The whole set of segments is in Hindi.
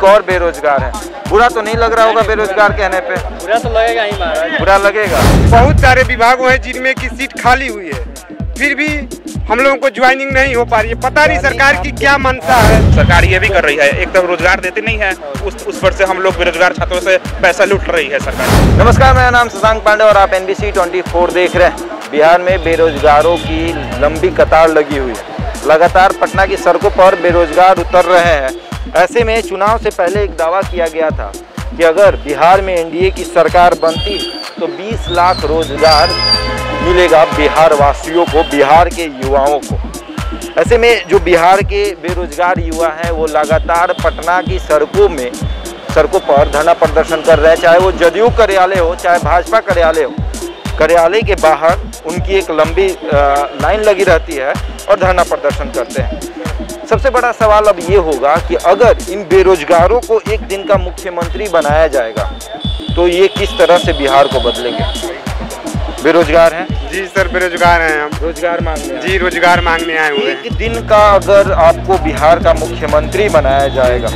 एक और बेरोजगार है। बुरा तो नहीं लग रहा होगा बेरोजगार कहने पे? बुरा तो लगेगा ही महाराज, बुरा लगेगा। बहुत सारे विभागों हैं जिनमें की सीट खाली हुई है, फिर भी हम लोगों को ज्वाइनिंग नहीं हो पा रही है। पता नहीं सरकार की क्या मंशा है। सरकार ये भी कर रही है, एकदम रोजगार देती नहीं है, उस पर से हम लोग बेरोजगार छात्रों से पैसा लूट रही है सरकार। नमस्कार, मेरा नाम शशांक पांडे और आप NBC 24 देख रहे हैं। बिहार में बेरोजगारों की लंबी कतार लगी हुई है। लगातार पटना की सड़कों पर बेरोजगार उतर रहे हैं। ऐसे में चुनाव से पहले एक दावा किया गया था कि अगर बिहार में NDA की सरकार बनती तो 20 लाख रोजगार मिलेगा बिहार वासियों को, बिहार के युवाओं को। ऐसे में जो बिहार के बेरोजगार युवा हैं वो लगातार पटना की सड़कों पर धरना प्रदर्शन कर रहे हैं। चाहे वो जदयू कार्यालय हो, चाहे भाजपा कार्यालय हो, कार्यालय के बाहर उनकी एक लंबी लाइन लगी रहती है और धरना प्रदर्शन करते हैं। सबसे बड़ा सवाल अब ये होगा कि अगर इन बेरोजगारों को एक दिन का मुख्यमंत्री बनाया जाएगा तो ये किस तरह से बिहार को बदलेंगे। बेरोजगार हैं? जी सर, बेरोजगार हैं हम। रोजगार मांगने जी, रोजगार मांगने आए हुए हैं। एक दिन का अगर आपको बिहार का मुख्यमंत्री बनाया जाएगा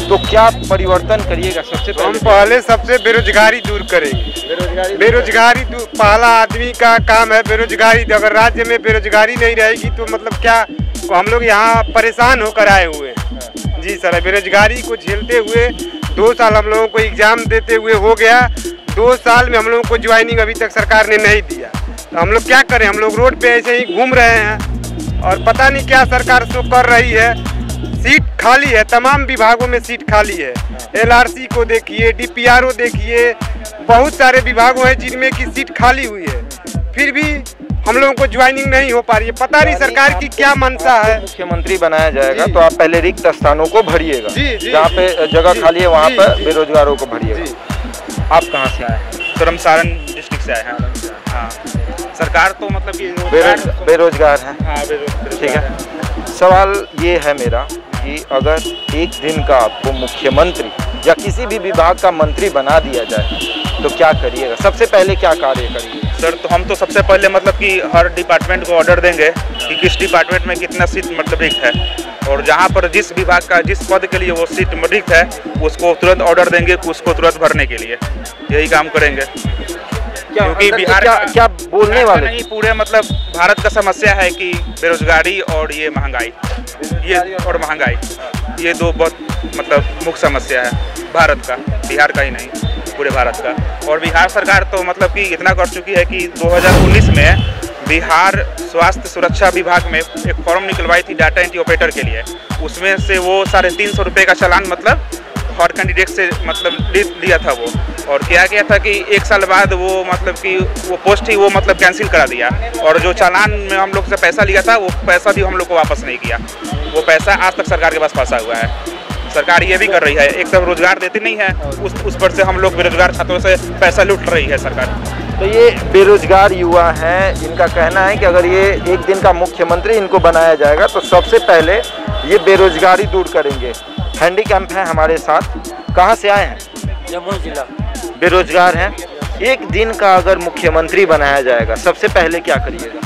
तो क्या परिवर्तन करिएगा? सबसे हम पहले सबसे बेरोजगारी दूर करेंगे। बेरोजगारी पहला आदमी का काम है बेरोजगारी। अगर राज्य में बेरोजगारी नहीं रहेगी तो मतलब क्या, हम लोग यहाँ परेशान होकर आए हुए हैं। जी सर, बेरोजगारी को झेलते हुए 2 साल हम लोगों को एग्जाम देते हुए हो गया। 2 साल में हम लोगों को ज्वाइनिंग अभी तक सरकार ने नहीं दिया, तो हम लोग क्या करें? हम लोग रोड पे ऐसे ही घूम रहे हैं और पता नहीं क्या सरकार सो कर रही है। सीट खाली है, तमाम विभागों में सीट खाली है। LRC को देखिए, DPRO देखिए, बहुत सारे विभागों हैं जिनमें की सीट खाली हुई है, फिर भी हम लोगों को ज्वाइनिंग नहीं हो पा रही है। पता नहीं सरकार की क्या मंशा है। मुख्यमंत्री बनाया जाएगा तो आप पहले रिक्त स्थानों को भरिएगा, जहाँ पे जगह खाली है वहाँ पर बेरोजगारों को भरिएगा। आप कहाँ से आए हैं? सर हम सारण डिस्ट्रिक्ट से आए हैं। हाँ, सरकार तो मतलब कि बेरोजगार है। हाँ, ठीक है। सवाल ये है मेरा कि अगर एक दिन का आपको मुख्यमंत्री या किसी भी विभाग का मंत्री बना दिया जाए तो क्या करिएगा? सबसे पहले क्या कार्य करिएगा? सर तो हम तो सबसे पहले मतलब कि हर डिपार्टमेंट को ऑर्डर देंगे कि किस डिपार्टमेंट में कितना सीट मतलब रिक्त है, और जहाँ पर जिस विभाग का जिस पद के लिए वो सीट रिक्त है उसको तुरंत ऑर्डर देंगे कि उसको तुरंत भरने के लिए। यही काम करेंगे क्योंकि बिहार क्या बोलने वाले नहीं, पूरे मतलब भारत का समस्या है कि बेरोजगारी और ये महंगाई, ये दो बहुत मतलब मुख्य समस्या है भारत का, बिहार का ही नहीं पूरे भारत का। और बिहार सरकार तो मतलब कि इतना कर चुकी है कि 2019 में बिहार स्वास्थ्य सुरक्षा विभाग में एक फॉर्म निकलवाई थी डाटा एंट्री ऑपरेटर के लिए। उसमें से वो 350 रुपये का चालान मतलब हर कैंडिडेट से मतलब लिया था वो, और क्या गया था कि 1 साल बाद वो मतलब कि वो पोस्ट ही वो मतलब कैंसिल करा दिया, और जो चालान में हम लोग से पैसा लिया था वो पैसा भी हम लोग को वापस नहीं किया। वो पैसा आज तक सरकार के पास फंसा हुआ है। सरकार ये भी कर रही है, एक तरफ रोजगार देती नहीं है, उस पर से हम लोग बेरोजगार छात्रों से पैसा लूट रही है सरकार। तो ये बेरोजगार युवा हैं, इनका कहना है कि अगर ये एक दिन का मुख्यमंत्री इनको बनाया जाएगा तो सबसे पहले ये बेरोजगारी दूर करेंगे। हैंडीकैप हैं हमारे साथ। कहाँ से आए हैं? जमुई जिला। बेरोजगार हैं। एक दिन का अगर मुख्यमंत्री बनाया जाएगा सबसे पहले क्या करिएगा?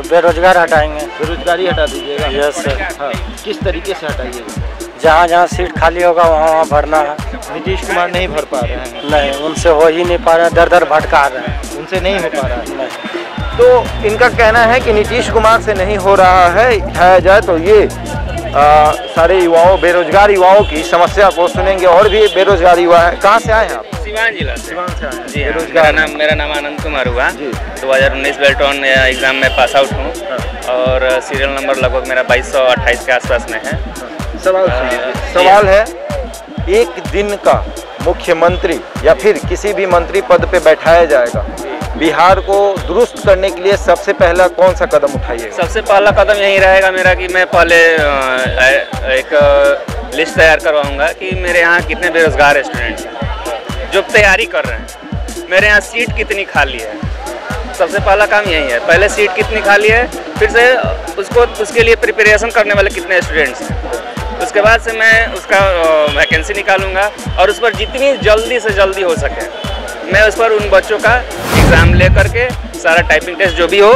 बेरोजगार हटाएंगे। बेरोजगारी हटा दीजिएगा? Yes sir. हाँ, किस तरीके से हटाइएगा? जहाँ जहाँ सीट खाली होगा वहाँ भरना है। नीतीश कुमार नहीं भर पा रहे हैं? नहीं, उनसे हो ही नहीं पा रहा है, दर दर भटका रहे हैं। उनसे नहीं हो पा रहा है? नहीं। तो इनका कहना है कि नीतीश कुमार से नहीं हो रहा है, उठाया जाए तो ये सारे युवाओं, बेरोजगार युवाओं की समस्या को सुनेंगे। और भी बेरोजगार युवा है। कहाँ से आए हैं आप? सीवान जिला से। सीवान से आए हैं। जी हाँ, मेरा नाम आनंद कुमार हुआ। 2019 बेल्टॉन एग्ज़ाम में पास आउट हूँ और सीरियल नंबर लगभग मेरा 2228 के आसपास में है। सवाल है, एक दिन का मुख्यमंत्री या फिर किसी भी मंत्री पद पे बैठाया जाएगा, बिहार को दुरुस्त करने के लिए सबसे पहला कौन सा कदम उठाइएगा? सबसे पहला कदम यही रहेगा मेरा कि मैं पहले एक लिस्ट तैयार करवाऊंगा कि मेरे यहाँ कितने बेरोजगार स्टूडेंट्स हैं जो तैयारी कर रहे हैं, मेरे यहाँ सीट कितनी खाली है। सबसे पहला काम यही है, पहले सीट कितनी खाली है, फिर से उसके लिए प्रिपरेशन करने वाले कितने स्टूडेंट्स हैं। उसके बाद से मैं उसका वैकेंसी निकालूंगा और उस पर जितनी जल्दी से जल्दी हो सके मैं उस पर उन बच्चों का एग्ज़ाम ले करके सारा टाइपिंग टेस्ट जो भी हो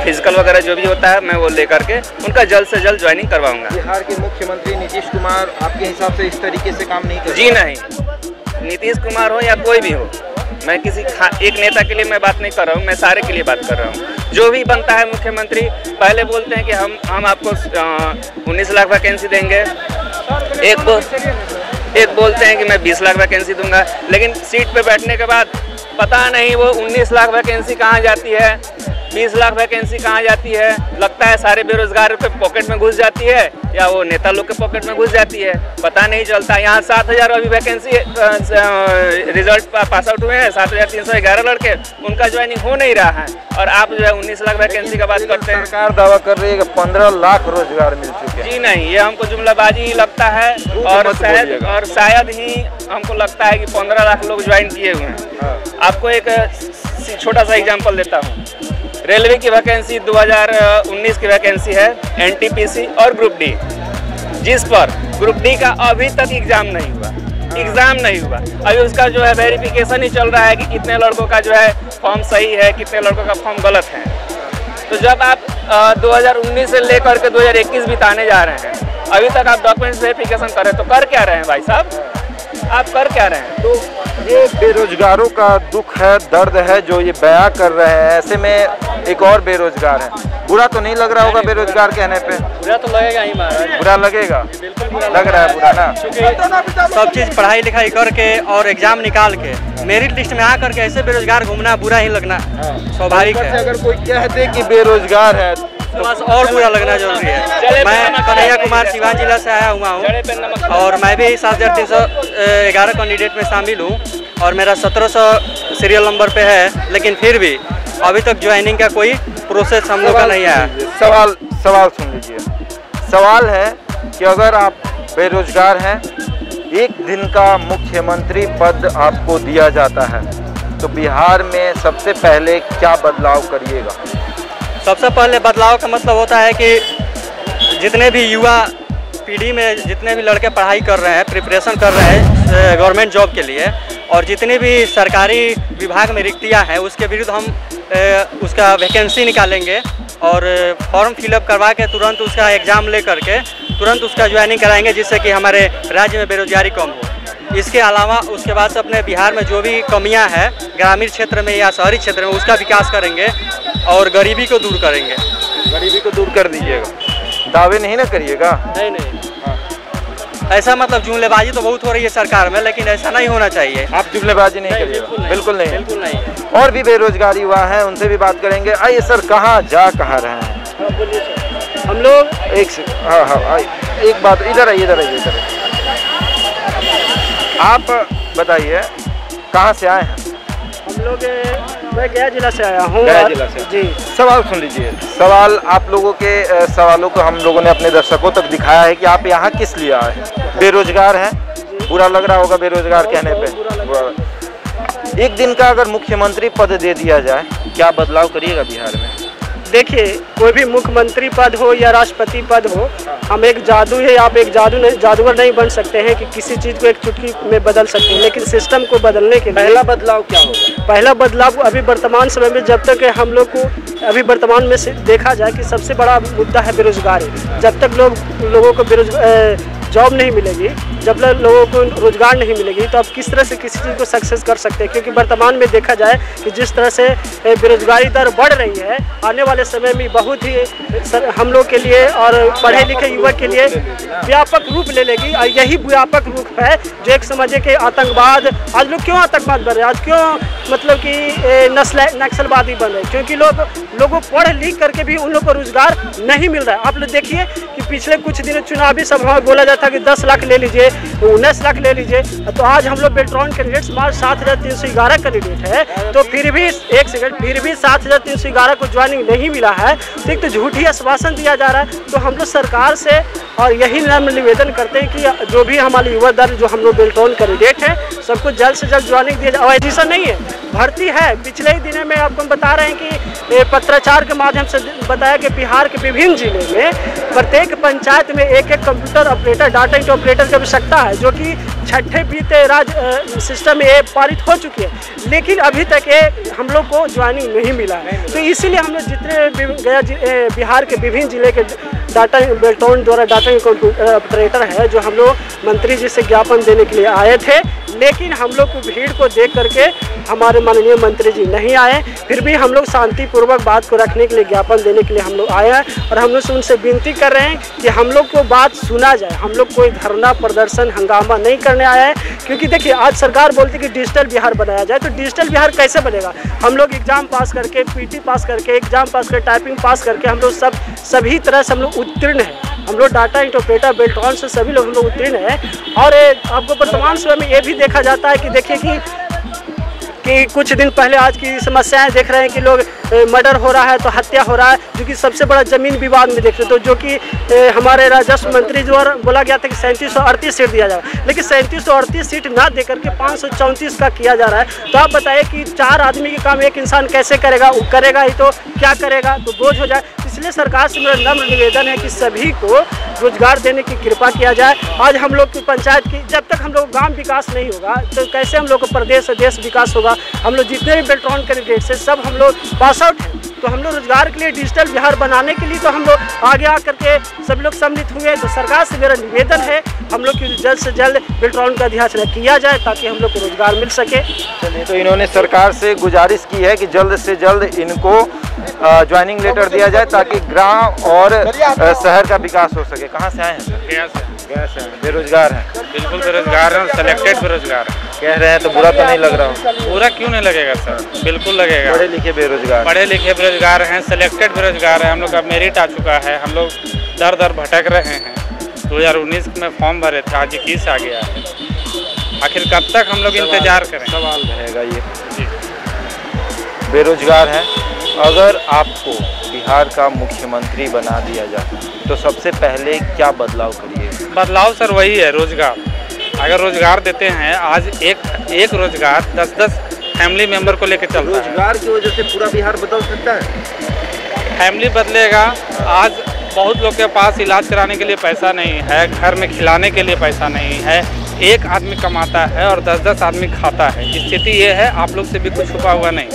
फिजिकल वगैरह जो भी होता है मैं वो लेकर के उनका जल्द से जल्द ज्वाइनिंग करवाऊंगा। बिहार के मुख्यमंत्री नीतीश कुमार आपके हिसाब से इस तरीके से काम नहीं कर जी नहीं, नीतीश कुमार हो या कोई भी हो, मैं किसी एक नेता के लिए मैं बात नहीं कर रहा हूँ, मैं सारे के लिए बात कर रहा हूँ। जो भी बनता है मुख्यमंत्री पहले बोलते हैं कि हम आपको 19 लाख वैकेंसी देंगे, एक बोलते हैं कि मैं 20 लाख वैकेंसी दूंगा, लेकिन सीट पे बैठने के बाद पता नहीं वो 19 लाख वैकेंसी कहाँ जाती है, 20 लाख वैकेंसी कहाँ जाती है। लगता है सारे बेरोजगार के पॉकेट में घुस जाती है या वो नेता लोग के पॉकेट में घुस जाती है, पता नहीं चलता। यहाँ 7,000 अभी वैकेंसी रिजल्ट पास आउट हुए हैं, 7,311 लड़के, उनका ज्वाइनिंग हो नहीं रहा है और आप जो है 19 लाख वैकेंसी का बात करते हैं। सरकार दावा कर रही है कि 15 लाख रोजगार मिल चुके हैं। जी नहीं, ये हमको जुमलाबाजी लगता है और शायद ही हमको लगता है कि 15 लाख लोग ज्वाइन किए हुए हैं। आपको एक छोटा सा एग्जाम्पल देता हूँ। रेलवे की वैकेंसी 2019 की वैकेंसी है NTPC और ग्रुप डी, जिस पर ग्रुप डी का अभी तक एग्जाम नहीं हुआ। अभी उसका जो है वेरिफिकेशन ही चल रहा है कि कितने लड़कों का जो है फॉर्म सही है, कितने लड़कों का फॉर्म गलत है। तो जब आप 2019 से लेकर के 2021 बिताने जा रहे हैं, अभी तक आप डॉक्यूमेंट्स वेरिफिकेशन कर रहे हैं, तो कर क्या रहे हैं भाई साहब, आप कर क्या रहे हैं? तो ये बेरोजगारों का दुख है, दर्द है जो ये बयां कर रहे हैं। ऐसे में एक और बेरोजगार है, बुरा तो नहीं लग रहा होगा बेरोजगार कहने पे? बुरा तो लगेगा ही महाराज, बुरा लगेगा, लग रहा है बुरा ना। सब चीज़ पढ़ाई लिखाई करके और एग्जाम निकाल के मेरिट लिस्ट में आ करके ऐसे बेरोजगार घूमना बुरा ही लगना स्वाभाविक है। अगर कोई कहते कि बेरोजगार है तो बस और बुरा लगना जरूरी है। मैं कन्हैया कुमार सिवान जिला से आया हुआ हूँ और मैं भी 7,311 कैंडिडेट में शामिल हूँ और मेरा 1700 सीरियल नंबर पे है, लेकिन फिर भी अभी तक ज्वाइनिंग का कोई प्रोसेस हम लोग का नहीं आया। सवाल सुन लीजिए। सवाल है कि अगर आप बेरोजगार हैं, एक दिन का मुख्यमंत्री पद आपको दिया जाता है, तो बिहार में सबसे पहले क्या बदलाव करिएगा? सबसे पहले बदलाव का मतलब होता है कि जितने भी युवा पीढ़ी में जितने भी लड़के पढ़ाई कर रहे हैं, प्रिपरेशन कर रहे हैं गवर्नमेंट जॉब के लिए, और जितनी भी सरकारी विभाग में रिक्तियां हैं उसके विरुद्ध हम उसका वैकेंसी निकालेंगे और फॉर्म फिलअप करवा के तुरंत उसका एग्ज़ाम ले करके तुरंत उसका ज्वाइनिंग कराएंगे, जिससे कि हमारे राज्य में बेरोजगारी कम हो। इसके अलावा उसके बाद से अपने बिहार में जो भी कमियां हैं ग्रामीण क्षेत्र में या शहरी क्षेत्र में उसका विकास करेंगे और गरीबी को दूर करेंगे। गरीबी को दूर कर दीजिएगा, दावे नहीं ना करिएगा। नहीं ऐसा मतलब जुमलेबाजी तो बहुत हो रही है सरकार में, लेकिन ऐसा नहीं होना चाहिए। आप जुमलेबाजी नहीं करिएगा, बिल्कुल नहीं। नहीं। और भी बेरोजगारी युवा हैं, उनसे भी बात करेंगे। आइए सर, कहाँ रहे हैं हम लोग? हाँ, एक बात, इधर आइए। आप बताइए कहाँ से आए हैं? हम लोग मैं गया जिला से आया हूँ। गया जिला से जी। सवाल सुन लीजिए। सवाल आप लोगों के सवालों को हम लोगों ने अपने दर्शकों तक दिखाया है कि आप यहाँ किस लिए आए। बेरोजगार हैं, बुरा लग रहा होगा बेरोजगार कहने पे। एक दिन का अगर मुख्यमंत्री पद दे दिया जाए, क्या बदलाव करिएगा बिहार में? देखिए, कोई भी मुख्यमंत्री पद हो या राष्ट्रपति पद हो, हम एक जादू है, आप एक जादूगर नहीं बन सकते हैं कि किसी चीज़ को एक चुटकी में बदल सकते हैं, लेकिन सिस्टम को बदलने के लिए पहला बदलाव क्या होगा? पहला बदलाव अभी वर्तमान समय में, जब तक हम लोग को अभी वर्तमान में से देखा जाए कि सबसे बड़ा मुद्दा है बेरोजगारी। जब तक लोगों को जॉब नहीं मिलेगी, जब तक लोगों को रोजगार नहीं मिलेगी, तो आप किस तरह से किसी चीज़ को सक्सेस कर सकते हैं? क्योंकि वर्तमान में देखा जाए कि जिस तरह से बेरोजगारी दर बढ़ रही है, आने वाले समय में बहुत ही हम लोग के लिए और पढ़े लिखे युवक के लिए व्यापक रूप ले लेगी। और यही व्यापक रूप है जो एक समझे कि आतंकवाद, आज लोग क्यों आतंकवाद बन रहे हैं, आज क्यों मतलब कि नक्सलवादी बन रहे हैं? क्योंकि लोगों पढ़ लिख करके भी उन लोग को रोजगार नहीं मिल रहा है। आप लोग देखिए कि पिछले कुछ दिनों चुनावी सभा में बोला जाता कि 10 लाख ले लीजिए, 19 लाख ले लीजिए, तो आज हम लोग बेल्ट्रॉन कैंडिडेट्स मार 7,311 कैंडिडेट है, तो फिर भी 7,311 को ज्वाइनिंग नहीं मिला है। तो एक तो झूठी आश्वासन दिया जा रहा है। तो हम लोग सरकार से और यही नम्र निवेदन करते हैं कि जो भी हमारे युवा दल जो हम लोग बेल्ट्रॉन कैंडिडेट हैं, सबको जल्द से जल्द ज्वाइनिंग दिया जाए। और ऐसा नहीं है, भर्ती है। पिछले ही दिनों में आपको बता रहे हैं कि पत्राचार के माध्यम से बताया कि बिहार के विभिन्न जिले में प्रत्येक पंचायत में एक computer operator, data entry operator की आवश्यकता सत्ता है जो कि छठे बीते राज सिस्टम में पारित हो चुकी है, लेकिन अभी तक ये हम लोग को ज्वाइनिंग नहीं मिला है। तो इसीलिए हम लोग जितने गया बिहार के विभिन्न जिले के डाटा बेल्टोन द्वारा डाटा ऑपरेटर है जो हम लोग मंत्री जी से ज्ञापन देने के लिए आए थे, लेकिन हम लोग को भीड़ को देख करके हमारे माननीय मंत्री जी नहीं आए। फिर भी हम लोग शांतिपूर्वक बात को रखने के लिए ज्ञापन देने के लिए हम लोग आए हैं और हम लोग उनसे विनती कर रहे हैं कि हम लोग को बात सुना जाए। हम लोग कोई धरना प्रदर्शन हंगामा नहीं करने आया है, क्योंकि देखिए आज सरकार बोलती है कि डिजिटल बिहार बनाया जाए, तो डिजिटल बिहार कैसे बनेगा? हम लोग एग्जाम पास करके, पीटी पास करके, एग्जाम पास करके, टाइपिंग पास करके हम लोग सभी तरह से हम लोग उत्तीर्ण हैं। हम लोग डाटा इंटरप्रेटर बेल्टॉन से सभी लोग हम लोग उत्तीर्ण हैं। और आपको वर्तमान समय में ये भी देखा जाता है कि देखिए कि कुछ दिन पहले आज की समस्याएं देख रहे हैं कि लोग मर्डर हो रहा है तो हत्या हो रहा है, जो कि सबसे बड़ा ज़मीन विवाद में देख रहे तो जो कि हमारे राजस्व मंत्री द्वारा बोला गया था कि 3738 सीट दिया जाएगा, लेकिन 3738 सीट ना देकर के 534 का किया जा रहा है। तो आप बताइए कि 4 आदमी के काम एक इंसान कैसे करेगा? वो करेगा ही तो क्या करेगा? तो बोझ हो जाए। इसलिए सरकार से मेरा नम्र निवेदन है कि सभी को रोजगार देने की कृपा किया जाए। आज हम लोग की पंचायत की जब तक हम लोग गांव विकास नहीं होगा तो कैसे हम लोग को प्रदेश और देश विकास होगा? हम लोग जितने भी बेल्ट्रॉन कैंडिडेट से सब हम लोग पास आउट हैं, तो हम लोग रोजगार के लिए डिजिटल बिहार बनाने के लिए तो हम लोग आगे आकर के सभी लोग सम्मिलित हुए। तो सरकार से मेरा निवेदन है हम लोग की जल्द से जल्द बेल्ट्रॉन का अध्याचना किया जाए ताकि हम लोग को रोजगार मिल सके। चलिए, तो इन्होंने सरकार से गुजारिश की है कि जल्द से जल्द इनको ज्वाइनिंग लेटर दिया जाए ताकि ग्राम और शहर का विकास हो सके। कहाँ से आए हैं सर? गया से बेरोजगार हैं? बिल्कुल बेरोजगार हैं, सेलेक्टेड बेरोजगार कह रहे हैं, तो बुरा तो नहीं लग रहा हो? पूरा क्यों नहीं लगेगा सर, बिल्कुल लगेगा। पढ़े लिखे बेरोजगार, पढ़े लिखे बेरोजगार हैं, सेलेक्टेड बेरोजगार हैं। हम लोग का मेरिट आ चुका है, हम लोग दर दर भटक रहे हैं। 2019 में फॉर्म भरे थे, आज 21 आ गया है। आखिर कब तक हम लोग इंतजार करें? सवाल रहेगा ये। बेरोजगार हैं, अगर आपको बिहार का मुख्यमंत्री बना दिया जाए तो सबसे पहले क्या बदलाव करिए? बदलाव सर वही है, रोजगार। अगर रोजगार देते हैं, आज एक रोजगार 10-10 फैमिली मेंबर को लेकर चलता है। रोजगार की वजह से पूरा बिहार बदल सकता है? फैमिली बदलेगा। आज बहुत लोग के पास इलाज कराने के लिए पैसा नहीं है, घर में खिलाने के लिए पैसा नहीं है। एक आदमी कमाता है और 10-10 आदमी खाता है। स्थिति ये है, आप लोग से भी कुछ छुपा हुआ नहीं,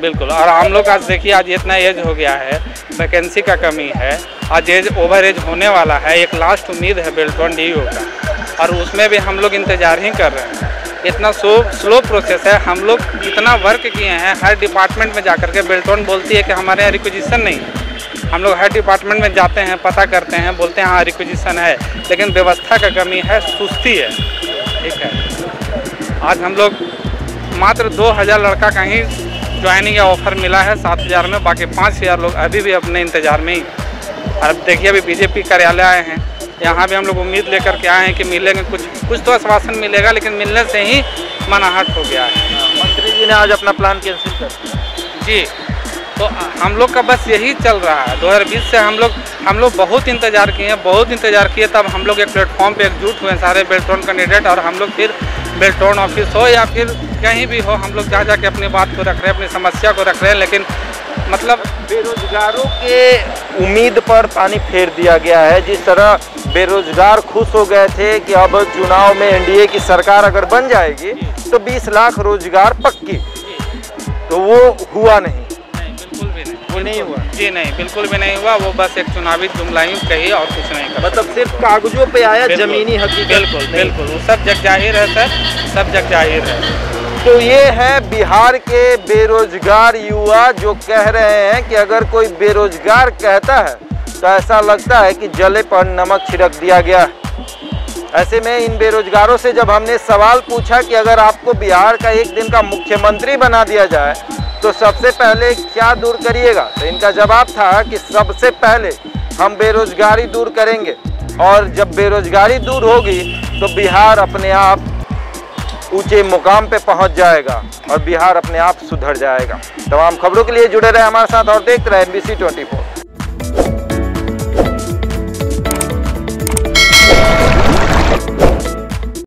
बिल्कुल। और हम लोग आज देखिए, आज इतना एज हो गया है, वैकेंसी का कमी है, आज एज ओवर एज होने वाला है। एक लास्ट उम्मीद है बेल्ट्रॉन डीयू का, और उसमें भी हम लोग इंतज़ार ही कर रहे हैं। इतना स्लो प्रोसेस है। हम लोग इतना वर्क किए हैं, हर डिपार्टमेंट में जाकर के बेल्ट्रॉन बोलती है कि हमारे यहाँ रिक्विजिशन नहीं है। हम लोग हर डिपार्टमेंट में जाते हैं, पता करते हैं, बोलते हैं हाँ रिक्विजिशन है, लेकिन व्यवस्था का कमी है, सुस्ती है, ठीक है। आज हम लोग मात्र 2000 लड़का का ही ज्वाइनिंग या ऑफर मिला है 7000 में, बाकी 5000 लोग अभी भी अपने इंतज़ार में ही। अब देखिए, अभी बीजेपी कार्यालय आए हैं, यहाँ भी हम लोग उम्मीद लेकर के आए हैं कि मिलेंगे, कुछ तो आश्वासन मिलेगा, लेकिन मिलने से ही मनाहट हो गया है। मंत्री जी ने आज अपना प्लान कैंसिल कर दिया जी। तो हम लोग का बस यही चल रहा है। 2020 से हम लोग बहुत इंतज़ार किए, तब हम लोग एक प्लेटफॉर्म पे एकजुट हुए सारे बेल्ट्रॉन कैंडिडेट, और हम लोग फिर बेल्ट्रॉन ऑफिस हो या फिर कहीं भी हो, हम लोग जा जाके अपनी बात को रख रहे हैं, अपनी समस्या को रख रहे हैं। लेकिन मतलब बेरोजगारों के उम्मीद पर पानी फेर दिया गया है। जिस तरह बेरोजगार खुश हो गए थे कि अब चुनाव में एनडीए की सरकार अगर बन जाएगी तो 20 लाख रोजगार पक्की, तो वो हुआ नहीं। बिल्कुल भी नहीं, वो नहीं हुआ जी, नहीं, बिल्कुल भी नहीं हुआ। वो बस एक चुनावी जुमला ही कही और कुछ नहीं कर, मतलब सिर्फ कागजों पे आया, जमीनी हकीकत बिल्कुल वो सब जग जाहिर है सर, सब जग जाहिर है। तो ये है बिहार के बेरोजगार युवा जो कह रहे हैं कि अगर कोई बेरोजगार कहता है तो ऐसा लगता है कि जले पर नमक छिड़क दिया गया है। ऐसे में इन बेरोजगारों से जब हमने सवाल पूछा कि अगर आपको बिहार का एक दिन का मुख्यमंत्री बना दिया जाए तो सबसे पहले क्या दूर करिएगा, तो इनका जवाब था कि सबसे पहले हम बेरोजगारी दूर करेंगे, और जब बेरोजगारी दूर होगी तो बिहार अपने आप ऊंचे मुकाम पे पहुंच जाएगा और बिहार अपने आप सुधर जाएगा। तमाम खबरों के लिए जुड़े रहे हमारे साथ और देखते रहे NBC 24।